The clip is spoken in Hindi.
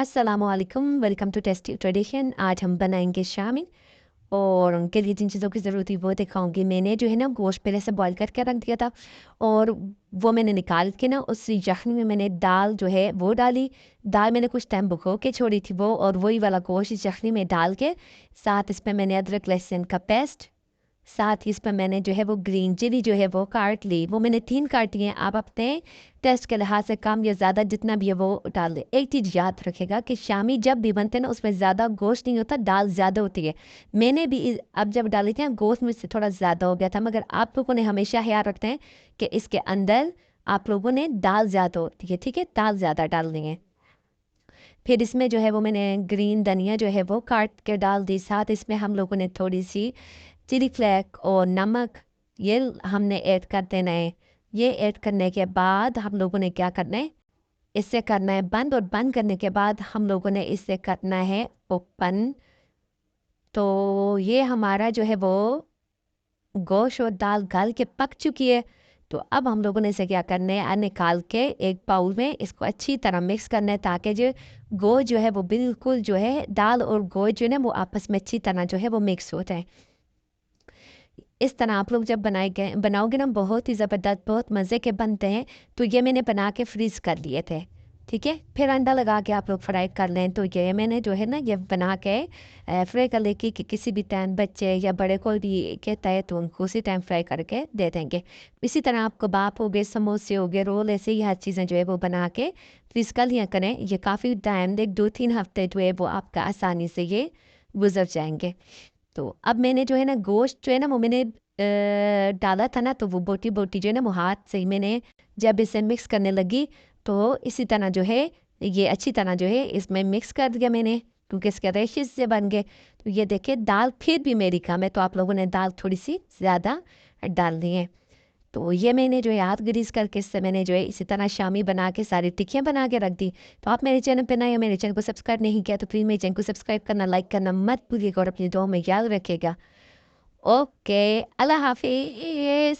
अस्सलामुअलैकुम, वेलकम टू टेस्टी ट्रेडिशन। आज हम बनाएंगे शामिन और उनके लिए जिन चीज़ों की ज़रूरत थी वो दिखाऊंगी। मैंने जो है ना गोश्त पहले से बॉईल करके रख दिया था और वो मैंने निकाल के ना उस यखनी में मैंने दाल जो है वो डाली। दाल मैंने कुछ टाइम भिगो के छोड़ी थी वो, और वही वाला गोश्त इस यखनी में डाल के साथ इसमें मैंने अदरक लहसुन का पेस्ट, साथ ही इस पर मैंने जो है वो ग्रीन चिली जो है वो काट ली। वो मैंने 3 काटी हैं। आप अपने टेस्ट के लिहाज से कम या ज़्यादा जितना भी है वो डाल दें। एक चीज़ याद रखेगा कि शामी जब भी बनते हैं ना उसमें ज़्यादा गोश्त नहीं होता, दाल ज़्यादा होती है। मैंने भी अब जब डाली थी गोश्त मुझसे थोड़ा ज़्यादा हो गया था, मगर आप लोगों ने हमेशा ख्याल रखते हैं कि इसके अंदर आप लोगों ने दाल ज़्यादा होती है, ठीक है, दाल ज़्यादा डालनी है। फिर इसमें जो है वो मैंने ग्रीन धनिया जो है वो काट के डाल दी। साथ इसमें हम लोगों ने थोड़ी सी चिली फ्लेक और नमक ये हमने ऐड कर देना है। ये ऐड करने के बाद हम लोगों ने क्या करना है, इसे करना है बंद, और बंद करने के बाद हम लोगों ने इसे करना है ओपन। तो ये हमारा जो है वो गोश्त और दाल गल के पक चुकी है। तो अब हम लोगों ने इसे क्या करना है, निकाल के एक बाउल में इसको अच्छी तरह मिक्स करना है ताकि जो गोश्त जो है वो बिल्कुल जो है दाल और गोश्त जो है ना वो आपस में अच्छी तरह जो है वो मिक्स हो जाए। इस तरह आप लोग जब बनाओगे ना बहुत ही ज़बरदस्त बहुत मज़े के बनते हैं। तो ये मैंने बना के फ्रीज कर लिए थे, ठीक है। फिर अंडा लगा के आप लोग फ्राई कर लें। तो ये मैंने जो है ना ये बना के फ्राई कर ले कि किसी भी टाइम बच्चे या बड़े को भी कहता है तो उनको उसी टाइम फ्राई करके दे देंगे। इसी तरह आप कबाब हो गए, समोसे हो गए, रोल, ऐसे ही हर चीज़ें जो है वो बना के फ्रीज कर लिया करें। ये काफ़ी टाइम 2-3 हफ्ते जो है वो आपका आसानी से ये गुजर जाएंगे। तो अब मैंने जो है ना गोश्त जो है ना वो मैंने डाला था ना, तो वो बोटी बोटी जो है ना वो हाथ से ही मैंने जब इसे मिक्स करने लगी तो इसी तरह जो है ये अच्छी तरह जो है इसमें मिक्स कर दिया मैंने, क्योंकि इसके रेशेस से बन गए। तो ये देखिए दाल फिर भी मेरी कम है, तो आप लोगों ने दाल थोड़ी सी ज़्यादा डाल दी है। तो ये मैंने जो है हाथ ग्रीस करके इससे मैंने जो है इसी तरह शामी बना के सारी टिक्कियाँ बना के रख दी। तो आप मेरे चैनल पे नए हो, मेरे चैनल को सब्सक्राइब नहीं किया तो प्लीज़ मेरे चैनल को सब्सक्राइब करना, लाइक करना मत भूलिएगा और अपनी दुआ में याद रखिएगा। ओके, अल्लाह हाफिज़।